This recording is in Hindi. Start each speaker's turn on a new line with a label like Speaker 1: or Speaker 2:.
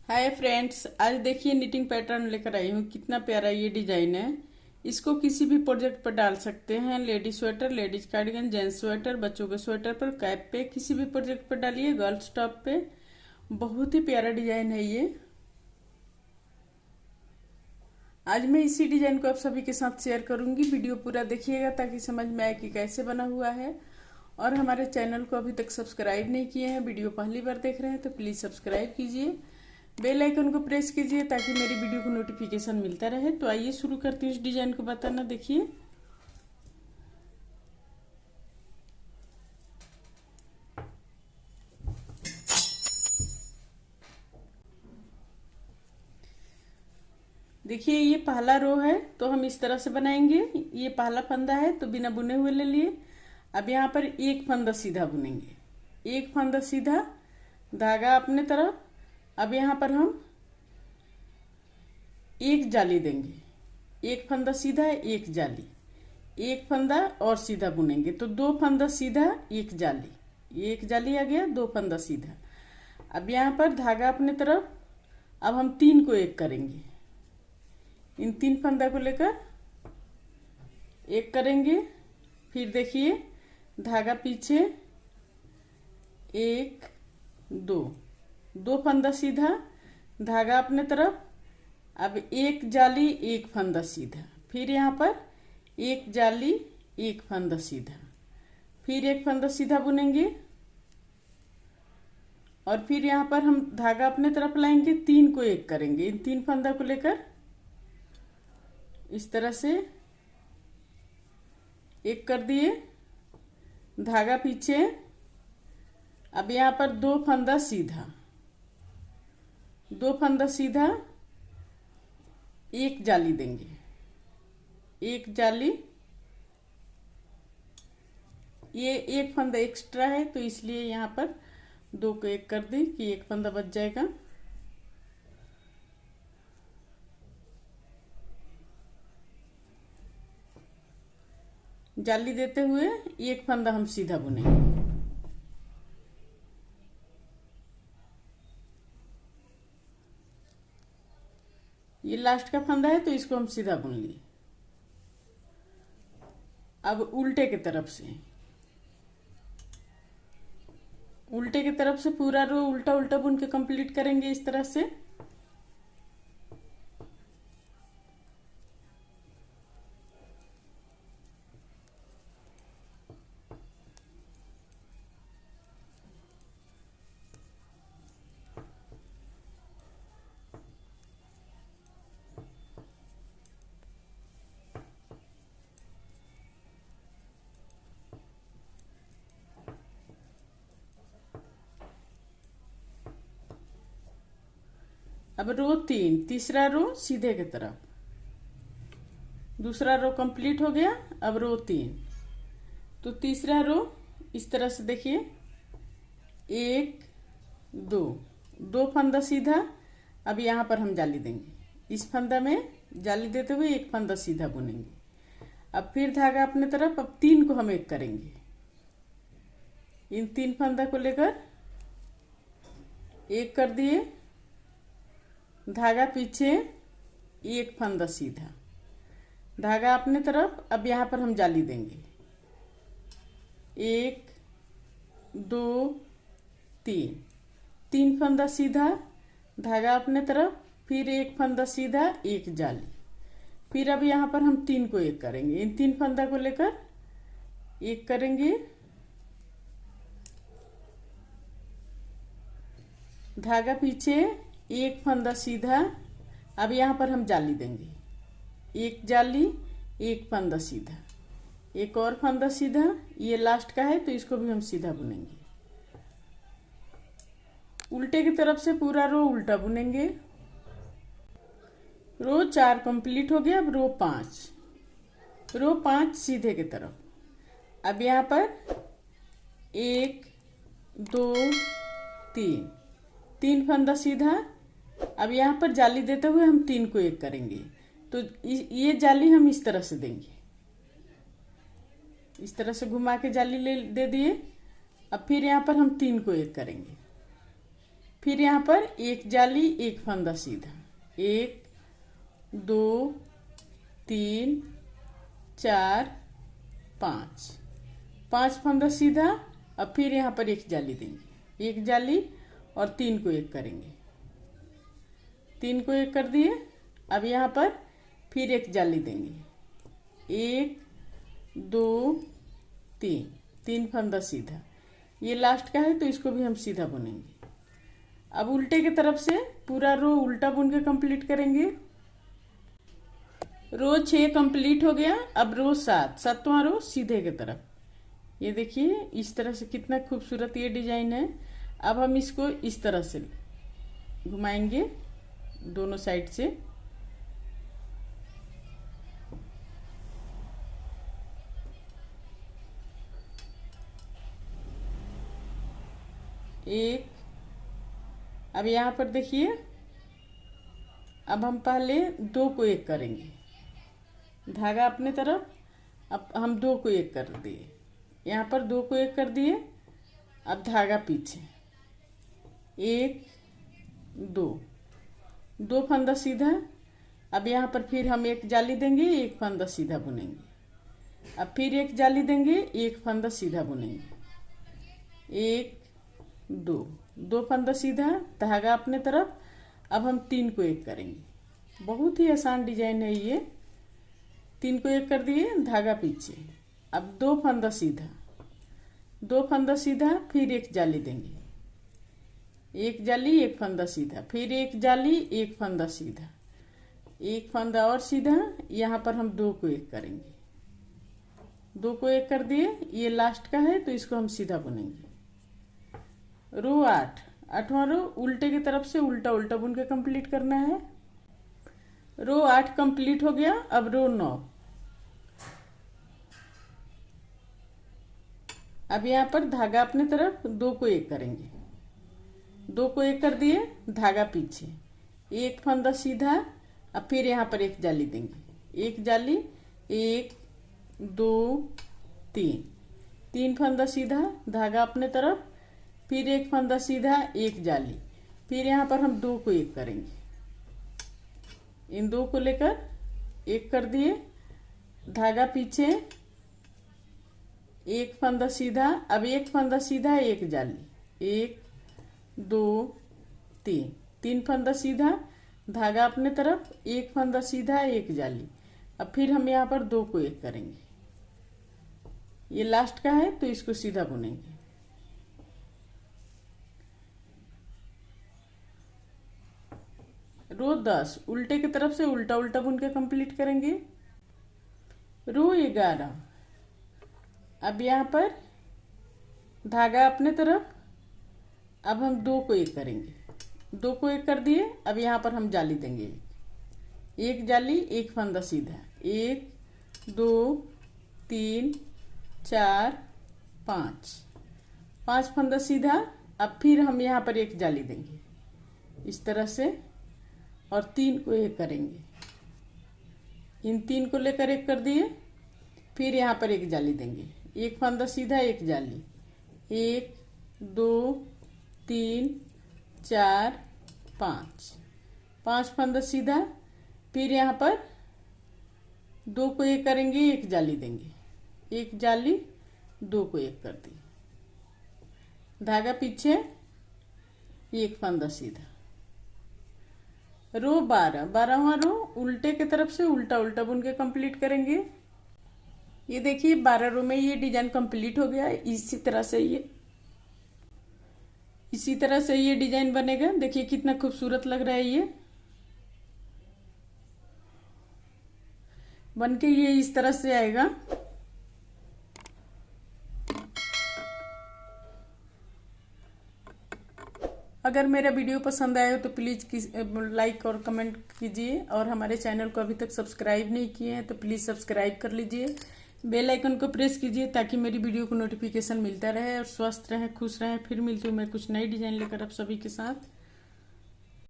Speaker 1: हाय फ्रेंड्स, आज देखिए निटिंग पैटर्न लेकर आई हूँ। कितना प्यारा ये डिजाइन है। इसको किसी भी प्रोजेक्ट पर डाल सकते हैं। Ladies sweater, ladies cardigan, gents sweater, बच्चों के स्वेटर पर, कैप पे, किसी भी प्रोजेक्ट पर डालिए। गर्ल्स टॉप पे बहुत ही प्यारा डिजाइन है ये। आज मैं इसी डिजाइन को आप सभी के साथ शेयर करूंगी। वीडियो पूरा देखिएगा ताकि समझ में आए कि कैसे बना हुआ है। और हमारे चैनल को अभी तक सब्सक्राइब नहीं किए हैं, वीडियो पहली बार देख रहे हैं तो प्लीज सब्सक्राइब कीजिए, बेल आइकन को प्रेस कीजिए ताकि मेरी वीडियो को नोटिफिकेशन मिलता रहे। तो आइए शुरू करती हूँ इस डिजाइन को बताना। देखिए देखिए ये पहला रो है तो हम इस तरह से बनाएंगे। ये पहला फंदा है तो बिना बुने हुए ले लिए। अब यहाँ पर एक फंदा सीधा बुनेंगे, एक फंदा सीधा, धागा अपने तरफ। अब यहाँ पर हम एक जाली देंगे, एक फंदा सीधा, एक जाली, एक फंदा और सीधा बुनेंगे तो दो फंदा सीधा, एक जाली, एक जाली आ गया, दो फंदा सीधा। अब यहाँ पर धागा अपने तरफ। अब हम तीन को एक करेंगे, इन तीन फंदा को लेकर एक करेंगे। फिर देखिए धागा पीछे, एक, दो, दो फंदा सीधा, धागा अपने तरफ। अब एक जाली, एक फंदा सीधा, फिर यहाँ पर एक जाली, एक फंदा सीधा, फिर एक फंदा सीधा बुनेंगे। और फिर यहाँ पर हम धागा अपने तरफ लाएंगे, तीन को एक करेंगे, इन तीन फंदा को लेकर इस तरह से एक कर दिए, धागा पीछे। अब यहाँ पर दो फंदा सीधा, दो फंदा सीधा, एक जाली देंगे, एक जाली। ये एक फंदा एक्स्ट्रा है तो इसलिए यहाँ पर दो को एक कर दी कि एक फंदा बच जाएगा। जाली देते हुए एक फंदा हम सीधा बुनेंगे। ये लास्ट का फंदा है तो इसको हम सीधा बुन लिए। अब उल्टे की तरफ से, उल्टे की तरफ से पूरा रो उल्टा उल्टा बुन के कंप्लीट करेंगे इस तरह से। अब रो तीन, तीसरा रो सीधे की तरफ, दूसरा रो कंप्लीट हो गया। अब रो तीन तो तीसरा रो इस तरह से देखिए, एक, दो, दो फंदा सीधा। अब यहाँ पर हम जाली देंगे, इस फंदा में जाली देते हुए एक फंदा सीधा बुनेंगे। अब फिर धागा अपने तरफ। अब तीन को हम एक करेंगे, इन तीन फंदा को लेकर एक कर दिए, धागा पीछे, एक फंदा सीधा, धागा अपने तरफ। अब यहाँ पर हम जाली देंगे, एक, दो, तीन, तीन फंदा सीधा, धागा अपने तरफ, फिर एक फंदा सीधा, एक जाली। फिर अब यहाँ पर हम तीन को एक करेंगे, इन तीन फंदा को लेकर एक करेंगे, धागा पीछे, एक फंदा सीधा। अब यहाँ पर हम जाली देंगे, एक जाली, एक फंदा सीधा, एक और फंदा सीधा। ये लास्ट का है तो इसको भी हम सीधा बुनेंगे। उल्टे की तरफ से पूरा रो उल्टा बुनेंगे। रो चार कंप्लीट हो गया। अब रो पांच, रो पांच सीधे की तरफ। अब यहाँ पर एक, दो, तीन, तीन फंदा सीधा। अब यहाँ पर जाली देते हुए हम तीन को एक करेंगे तो ये जाली हम इस तरह से देंगे, इस तरह से घुमा के जाली दे दिए। अब फिर यहाँ पर हम तीन को एक करेंगे, फिर यहाँ पर एक जाली एक फंदा सीधा, 1 2 3 4 5, 5 फंदा सीधा। अब फिर यहाँ पर एक जाली देंगे, एक जाली और 3 को एक करेंगे, 3 को एक कर दिए। अब यहाँ पर फिर एक जाली देंगे, 1 2 3, 3 फंदा सीधा। ये लास्ट का है तो इसको भी हम सीधा बुनेंगे। अब उल्टे की तरफ से पूरा रो उल्टा बुन के कंप्लीट करेंगे। रो 6 कंप्लीट हो गया। अब रो 7, 7वां रो सीधे की तरफ। ये देखिए इस तरह से कितना खूबसूरत ये डिजाइन है। अब हम इसको इस तरह से घुमाएंगे दोनों साइड से। एक, अब यहाँ पर देखिए, अब हम पहले 2 को एक करेंगे, धागा अपने तरफ। अब हम 2 को एक कर दिए, यहाँ पर 2 को एक कर दिए। अब धागा पीछे, 1 2, 2 फंदा सीधा। अब यहाँ पर फिर हम एक जाली देंगे, एक फंदा सीधा बुनेंगे। अब फिर एक जाली देंगे, एक फंदा सीधा बुनेंगे, 1 2, 2 फंदा सीधा, धागा अपने तरफ। अब हम 3 को एक करेंगे। बहुत ही आसान डिजाइन है ये। 3 को एक कर दिए, धागा पीछे। अब 2 फंदा सीधा, 2 फंदा सीधा, फिर एक जाली देंगे, एक जाली एक फंदा सीधा, फिर एक जाली एक फंदा सीधा, एक फंदा और सीधा। यहाँ पर हम 2 को एक करेंगे, 2 को एक कर दिए। ये लास्ट का है तो इसको हम सीधा बुनेंगे। रो 8, 8वां रो उल्टे की तरफ से उल्टा उल्टा बुन के कंप्लीट करना है। रो 8 कंप्लीट हो गया। अब रो 9, अब यहाँ पर धागा अपने तरफ, 2 को एक करेंगे, 2 को एक कर दिए, धागा पीछे, एक फंदा सीधा। अब फिर यहाँ पर एक जाली देंगे, एक जाली, 1 2 3, 3 फंदा सीधा, धागा अपने तरफ, फिर एक फंदा सीधा, एक जाली। फिर यहाँ पर हम 2 को एक करेंगे, इन 2 को लेकर एक कर दिए, धागा पीछे, एक फंदा सीधा। अब एक फंदा सीधा, एक जाली, 1 2 3, 3 फंदा सीधा, धागा अपने तरफ, एक फंदा सीधा, एक जाली। अब फिर हम यहाँ पर 2 को एक करेंगे। ये लास्ट का है तो इसको सीधा बुनेंगे। रो 10 उल्टे की तरफ से उल्टा उल्टा बुन के कंप्लीट करेंगे। रो 11, अब यहाँ पर धागा अपने तरफ। अब हम 2 को एक करेंगे, 2 को एक कर दिए। अब यहाँ पर हम जाली देंगे, एक जाली एक फंदा सीधा, 1 2 3 4 5, 5 फंदा सीधा। अब फिर हम यहाँ पर एक जाली देंगे इस तरह से और 3 को एक करेंगे। इन 3 को लेकर एक कर दिए। फिर यहाँ पर एक जाली देंगे, एक फंदा सीधा, एक जाली, 1 2 3 4 5, 5 फंदा सीधा। फिर यहाँ पर 2 को एक करेंगे, एक जाली देंगे, एक जाली, 2 को एक कर दी, धागा पीछे, एक फंदा सीधा। रो 12, 12वां रो उल्टे की तरफ से उल्टा उल्टा बुन के कंप्लीट करेंगे। ये देखिए 12 रो में ये डिजाइन कंप्लीट हो गया। इसी तरह से ये डिजाइन बनेगा। देखिए कितना खूबसूरत लग रहा है ये बनके। ये इस तरह से आएगा। अगर मेरा वीडियो पसंद आया हो तो प्लीज़ लाइक और कमेंट कीजिए, और हमारे चैनल को अभी तक सब्सक्राइब नहीं किए हैं तो प्लीज़ सब्सक्राइब कर लीजिए, बेल आइकन को प्रेस कीजिए ताकि मेरी वीडियो को नोटिफिकेशन मिलता रहे। और स्वस्थ रहें, खुश रहें। फिर मिलती हूँ मैं कुछ नई डिजाइन लेकर आप सभी के साथ।